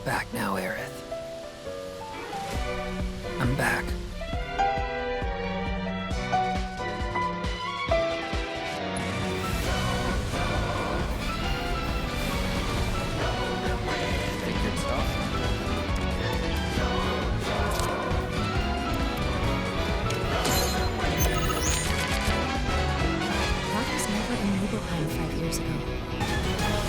Back now, Aerith. I'm back. Think good stuff. Rock was never in Nibelheim 5 years ago.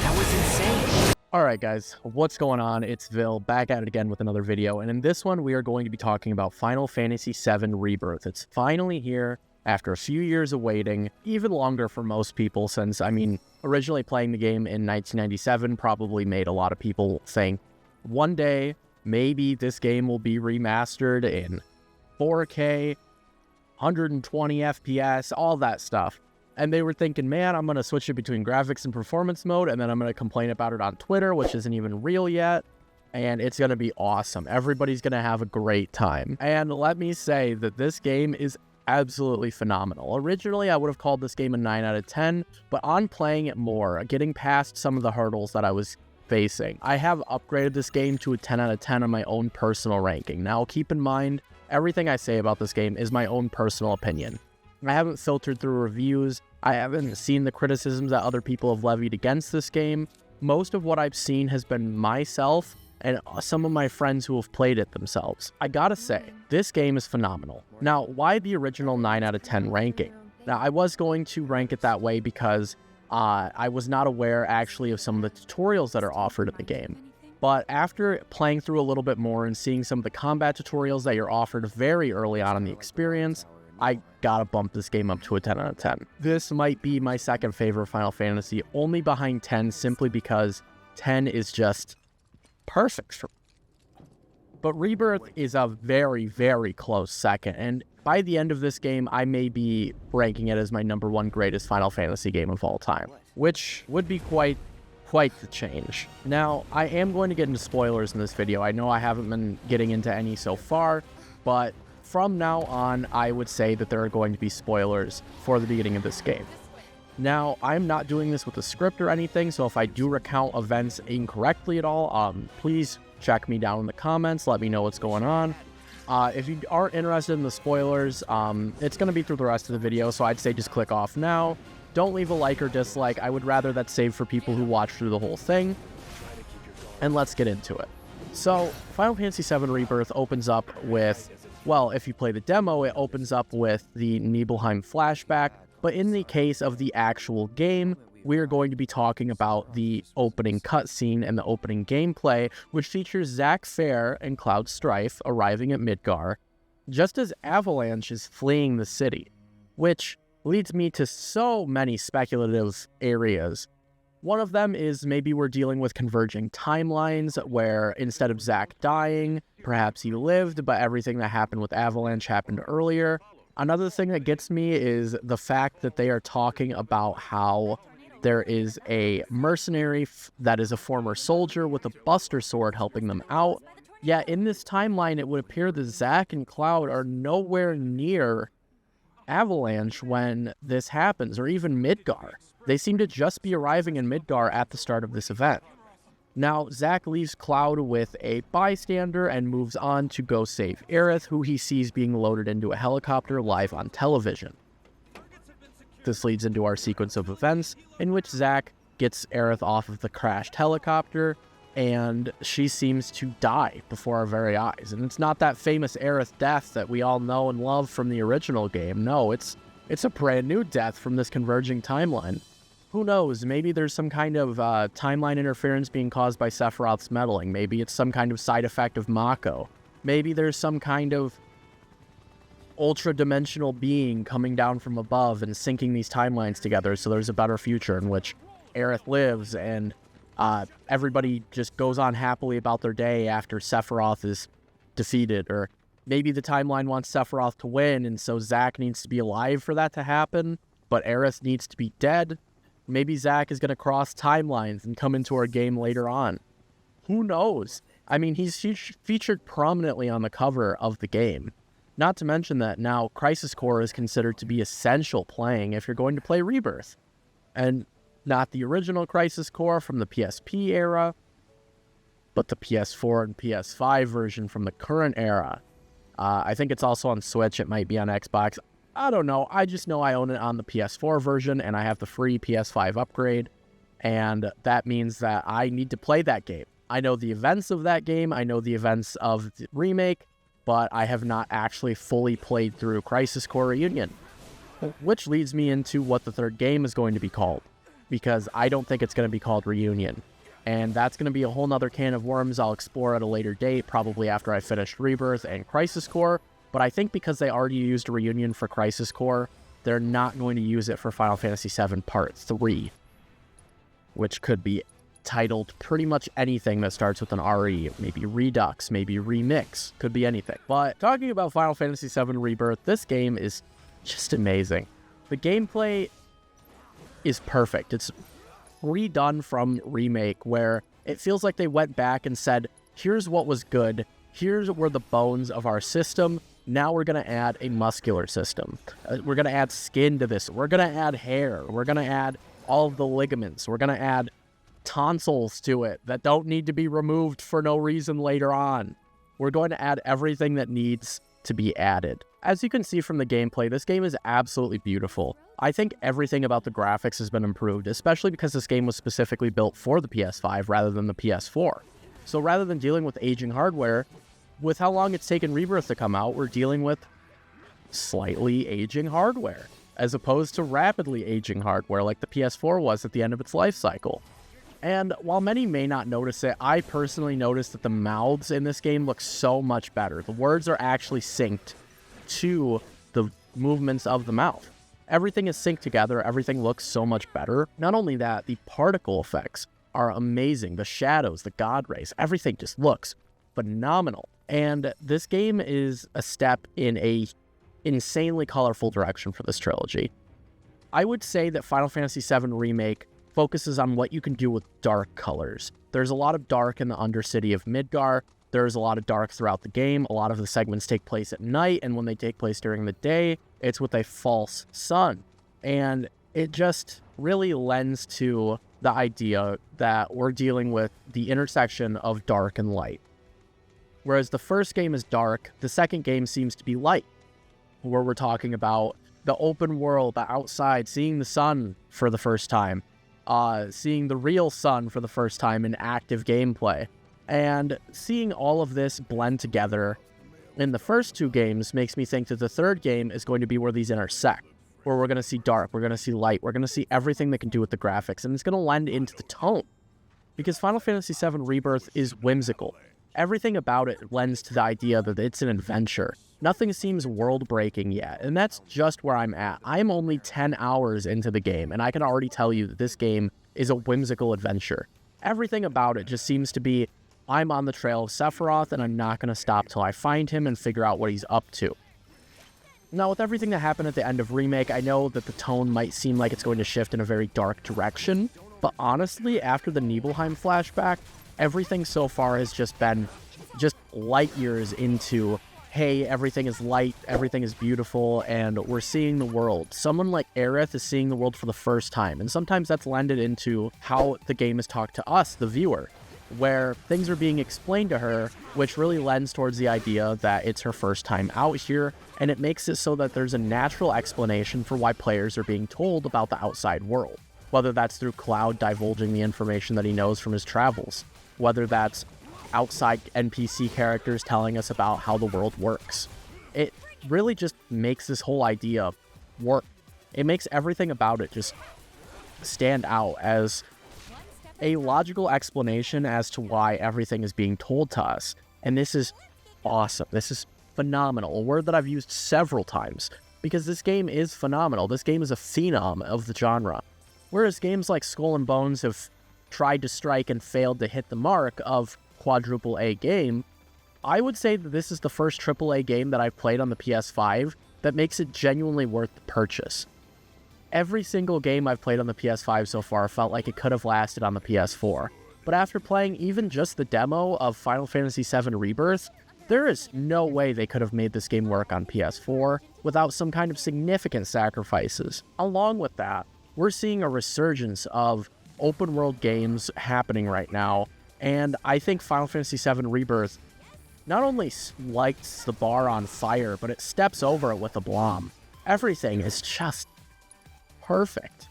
That was insane. Alright guys, what's going on? It's Vil, back at it again with another video, and in this one we are going to be talking about Final Fantasy VII Rebirth. It's finally here after a few years of waiting, even longer for most people since, originally playing the game in 1997 probably made a lot of people think one day maybe this game will be remastered in 4K, 120 FPS, all that stuff. And they were thinking, man, I'm going to switch it between graphics and performance mode, and then I'm going to complain about it on Twitter, which isn't even real yet, and it's going to be awesome. Everybody's going to have a great time. And let me say that this game is absolutely phenomenal. Originally, I would have called this game a 9 out of 10, but on playing it more, getting past some of the hurdles that I was facing, I have upgraded this game to a 10 out of 10 on my own personal ranking. Now, keep in mind, everything I say about this game is my own personal opinion. I haven't filtered through reviews. I haven't seen the criticisms that other people have levied against this game. Most of what I've seen has been myself and some of my friends who have played it themselves. I gotta say, this game is phenomenal. Now, why the original 9 out of 10 ranking? Now, I was going to rank it that way because I was not aware actually of some of the tutorials that are offered in the game. But after playing through a little bit more and seeing some of the combat tutorials that you're offered very early on in the experience, I gotta bump this game up to a 10 out of 10. This might be my second favorite Final Fantasy, only behind 10, simply because 10 is just perfect for me. But Rebirth is a very, very close second, and by the end of this game, I may be ranking it as my #1 greatest Final Fantasy game of all time, which would be quite the change. Now, I am going to get into spoilers in this video. I know I haven't been getting into any so far, but from now on, I would say that there are going to be spoilers for the beginning of this game. Now, I'm not doing this with a script or anything, so if I do recount events incorrectly at all, please check me down in the comments, let me know what's going on. If you are interested in the spoilers, it's going to be through the rest of the video, so I'd say just click off now. Don't leave a like or dislike. I would rather that save for people who watch through the whole thing. And let's get into it. So, Final Fantasy VII Rebirth opens up with, well, if you play the demo, it opens up with the Nibelheim flashback, but in the case of the actual game, we're going to be talking about the opening cutscene and the opening gameplay, which features Zack Fair and Cloud Strife arriving at Midgar, just as Avalanche is fleeing the city, which leads me to so many speculative areas. One of them is maybe we're dealing with converging timelines where instead of Zack dying, perhaps he lived, but everything that happened with Avalanche happened earlier. Another thing that gets me is the fact that they are talking about how there is a mercenary that is a former soldier with a Buster Sword helping them out. Yet in this timeline, it would appear that Zack and Cloud are nowhere near Avalanche when this happens, or even Midgar. They seem to just be arriving in Midgar at the start of this event. Now, Zack leaves Cloud with a bystander and moves on to go save Aerith, who he sees being loaded into a helicopter live on television. This leads into our sequence of events in which Zack gets Aerith off of the crashed helicopter, and she seems to die before our very eyes. And it's not that famous Aerith death that we all know and love from the original game. No, it's a brand new death from this converging timeline. Who knows, maybe there's some kind of timeline interference being caused by Sephiroth's meddling. Maybe it's some kind of side effect of Mako. Maybe there's some kind of ultra-dimensional being coming down from above and syncing these timelines together so there's a better future in which Aerith lives and everybody just goes on happily about their day after Sephiroth is defeated. Or maybe the timeline wants Sephiroth to win, and so Zack needs to be alive for that to happen, but Aerith needs to be dead. Maybe Zack is going to cross timelines and come into our game later on. Who knows? I mean, he's featured prominently on the cover of the game. Not to mention that now Crisis Core is considered to be essential playing if you're going to play Rebirth. And not the original Crisis Core from the PSP era, but the PS4 and PS5 version from the current era. I think it's also on Switch. It might be on Xbox. I don't know. I just know I own it on the PS4 version, and I have the free PS5 upgrade, and that means that I need to play that game. I know the events of that game. I know the events of the remake, but I have not actually fully played through Crisis Core Reunion, which leads me into what the third game is going to be called, because I don't think it's going to be called Reunion. And that's going to be a whole nother can of worms I'll explore at a later date, probably after I finish Rebirth and Crisis Core. But I think because they already used a Reunion for Crisis Core, they're not going to use it for Final Fantasy VII Part 3, which could be titled pretty much anything that starts with an RE. Maybe Redux, maybe Remix, could be anything. But talking about Final Fantasy VII Rebirth, this game is just amazing. The gameplay is perfect. It's redone from Remake, where it feels like they went back and said, here's what was good, here's where the bones of our system, now we're going to add a muscular system. We're going to add skin to this. We're going to add hair. We're going to add all of the ligaments. We're going to add tonsils to it that don't need to be removed for no reason later on. We're going to add everything that needs to be added. As you can see from the gameplay, this game is absolutely beautiful. I think everything about the graphics has been improved, especially because this game was specifically built for the PS5 rather than the PS4. So rather than dealing with aging hardware, with how long it's taken Rebirth to come out, we're dealing with slightly aging hardware, as opposed to rapidly aging hardware like the PS4 was at the end of its life cycle. And while many may not notice it, I personally noticed that the mouths in this game look so much better. The words are actually synced to the movements of the mouth. Everything is synced together. Everything looks so much better. Not only that, the particle effects are amazing. The shadows, the god rays, everything just looks phenomenal. And this game is a step in a insanely colorful direction for this trilogy. I would say that Final Fantasy VII Remake focuses on what you can do with dark colors. There's a lot of dark in the Undercity of Midgar. There's a lot of dark throughout the game. A lot of the segments take place at night, and when they take place during the day, it's with a false sun. And it just really lends to the idea that we're dealing with the intersection of dark and light. Whereas the first game is dark, the second game seems to be light, where we're talking about the open world, the outside, seeing the sun for the first time, seeing the real sun for the first time in active gameplay. And seeing all of this blend together in the first two games makes me think that the third game is going to be where these intersect, where we're going to see dark, we're going to see light, we're going to see everything that can do with the graphics, and it's going to lend into the tone. Because Final Fantasy VII Rebirth is whimsical. Everything about it lends to the idea that it's an adventure. Nothing seems world-breaking yet, and that's just where I'm at. I'm only 10 hours into the game, and I can already tell you that this game is a whimsical adventure. Everything about it just seems to be, I'm on the trail of Sephiroth, and I'm not going to stop till I find him and figure out what he's up to. Now, with everything that happened at the end of Remake, I know that the tone might seem like it's going to shift in a very dark direction, but honestly, after the Nibelheim flashback, everything so far has just been just light years into, hey, everything is light, everything is beautiful, and we're seeing the world. Someone like Aerith is seeing the world for the first time, and sometimes that's lended into how the game is talked to us, the viewer, where things are being explained to her, which really lends towards the idea that it's her first time out here, and it makes it so that there's a natural explanation for why players are being told about the outside world, whether that's through Cloud divulging the information that he knows from his travels, whether that's outside NPC characters telling us about how the world works. It really just makes this whole idea work. It makes everything about it just stand out as a logical explanation as to why everything is being told to us. And this is awesome. This is phenomenal. A word that I've used several times, because this game is phenomenal. This game is a phenom of the genre. Whereas games like Skull and Bones have tried to strike and failed to hit the mark of quadruple A game, I would say that this is the first AAA game that I've played on the PS5 that makes it genuinely worth the purchase. Every single game I've played on the PS5 so far felt like it could have lasted on the PS4, but after playing even just the demo of Final Fantasy VII Rebirth, there is no way they could have made this game work on PS4 without some kind of significant sacrifices. Along with that, we're seeing a resurgence of open world games happening right now, And I think Final Fantasy VII Rebirth not only lights the bar on fire, but it steps over it with aplomb. Everything is just perfect.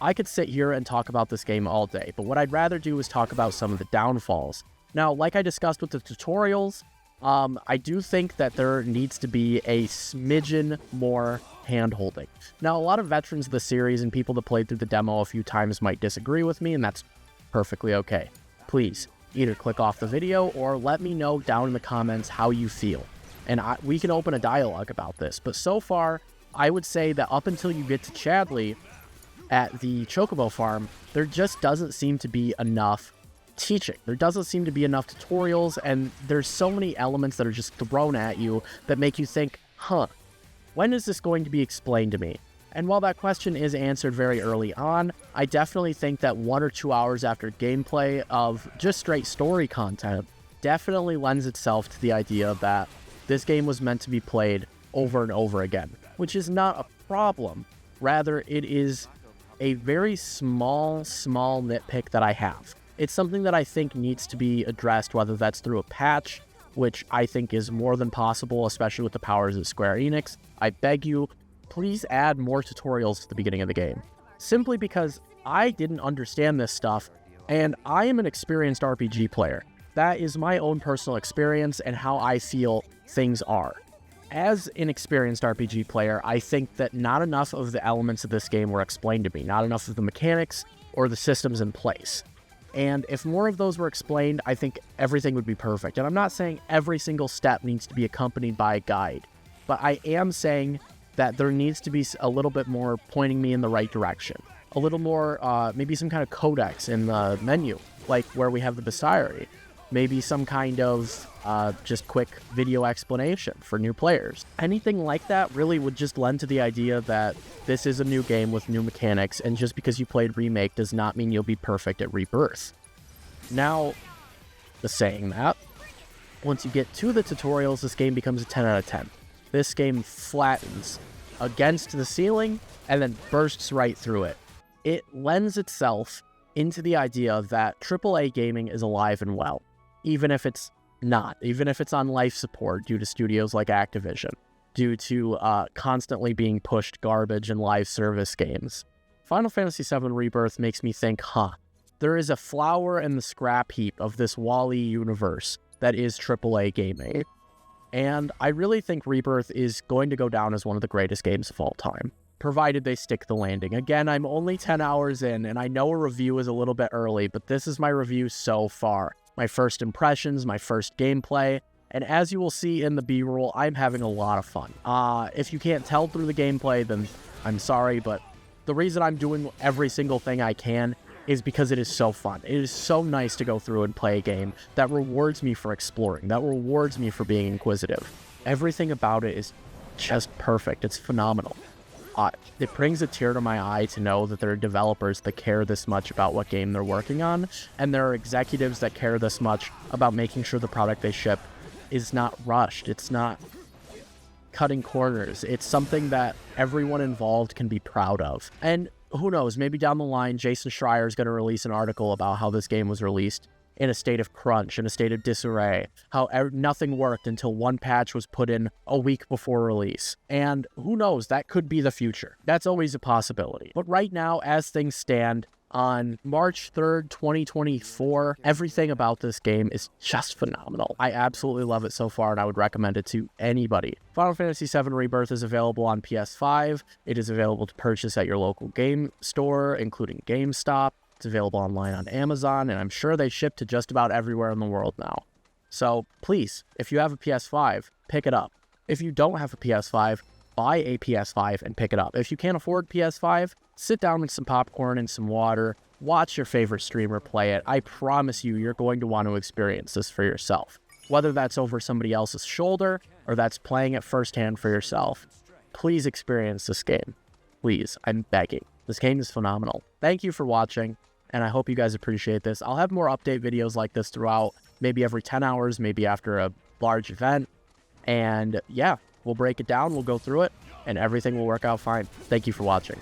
I could sit here and talk about this game all day, but what I'd rather do is talk about some of the downfalls. Now, like I discussed with the tutorials, I do think that there needs to be a smidgen more hand-holding. Now, a lot of veterans of the series and people that played through the demo a few times might disagree with me, and that's perfectly okay. Please, either click off the video or let me know down in the comments how you feel. And we can open a dialogue about this. But so far, I would say that up until you get to Chadley at the Chocobo farm, there just doesn't seem to be enough teaching. There doesn't seem to be enough tutorials, and there's so many elements that are just thrown at you that make you think, when is this going to be explained to me? And while that question is answered very early on, I definitely think that 1 or 2 hours after gameplay of just straight story content definitely lends itself to the idea that this game was meant to be played over and over again, which is not a problem. Rather, it is a very small nitpick that I have. It's something that I think needs to be addressed, whether that's through a patch, which I think is more than possible, especially with the powers of Square Enix. I beg you, please add more tutorials to the beginning of the game. Simply because I didn't understand this stuff, and I am an experienced RPG player. That is my own personal experience and how I feel things are. As an experienced RPG player, I think that not enough of the elements of this game were explained to me, not enough of the mechanics or the systems in place. And if more of those were explained, I think everything would be perfect. And I'm not saying every single step needs to be accompanied by a guide, but I am saying that there needs to be a little bit more pointing me in the right direction. A little more, maybe some kind of codex in the menu, like where we have the bestiary. Maybe some kind of just quick video explanation for new players. Anything like that really would just lend to the idea that this is a new game with new mechanics, and just because you played Remake does not mean you'll be perfect at Rebirth. Now, saying that, once you get to the tutorials, this game becomes a 10 out of 10. This game flattens against the ceiling and then bursts right through it. It lends itself into the idea that AAA gaming is alive and well, even if it's not, even if it's on life support due to studios like Activision, due to constantly being pushed garbage and live service games. Final Fantasy VII Rebirth makes me think, there is a flower in the scrap heap of this Wall-E universe that is AAA gaming. And I really think Rebirth is going to go down as one of the greatest games of all time, provided they stick the landing. Again, I'm only 10 hours in, and I know a review is a little bit early, but this is my review so far. My first impressions, my first gameplay, and as you will see in the B-roll, I'm having a lot of fun. If you can't tell through the gameplay, then I'm sorry, but the reason I'm doing every single thing I can is because it is so fun. It is so nice to go through and play a game that rewards me for exploring, that rewards me for being inquisitive. Everything about it is just perfect. It's phenomenal. It brings a tear to my eye to know that there are developers that care this much about what game they're working on, and there are executives that care this much about making sure the product they ship is not rushed. It's not cutting corners. It's something that everyone involved can be proud of. And who knows, maybe down the line, Jason Schreier is going to release an article about how this game was released in a state of crunch, in a state of disarray, how nothing worked until one patch was put in a week before release. And who knows, that could be the future. That's always a possibility. But right now, as things stand, on March 3rd, 2024, everything about this game is just phenomenal. I absolutely love it so far, and I would recommend it to anybody. Final Fantasy VII Rebirth is available on PS5. It is available to purchase at your local game store, including GameStop. It's available online on Amazon, and I'm sure they ship to just about everywhere in the world now. So please, if you have a PS5, pick it up. If you don't have a PS5, buy a PS5 and pick it up. If you can't afford PS5, sit down with some popcorn and some water, watch your favorite streamer play it. I promise you, you're going to want to experience this for yourself. Whether that's over somebody else's shoulder or that's playing it firsthand for yourself, please experience this game. Please, I'm begging. This game is phenomenal. Thank you for watching, and I hope you guys appreciate this. I'll have more update videos like this throughout, maybe every 10 hours, maybe after a large event. And yeah, we'll break it down, we'll go through it, and everything will work out fine. Thank you for watching.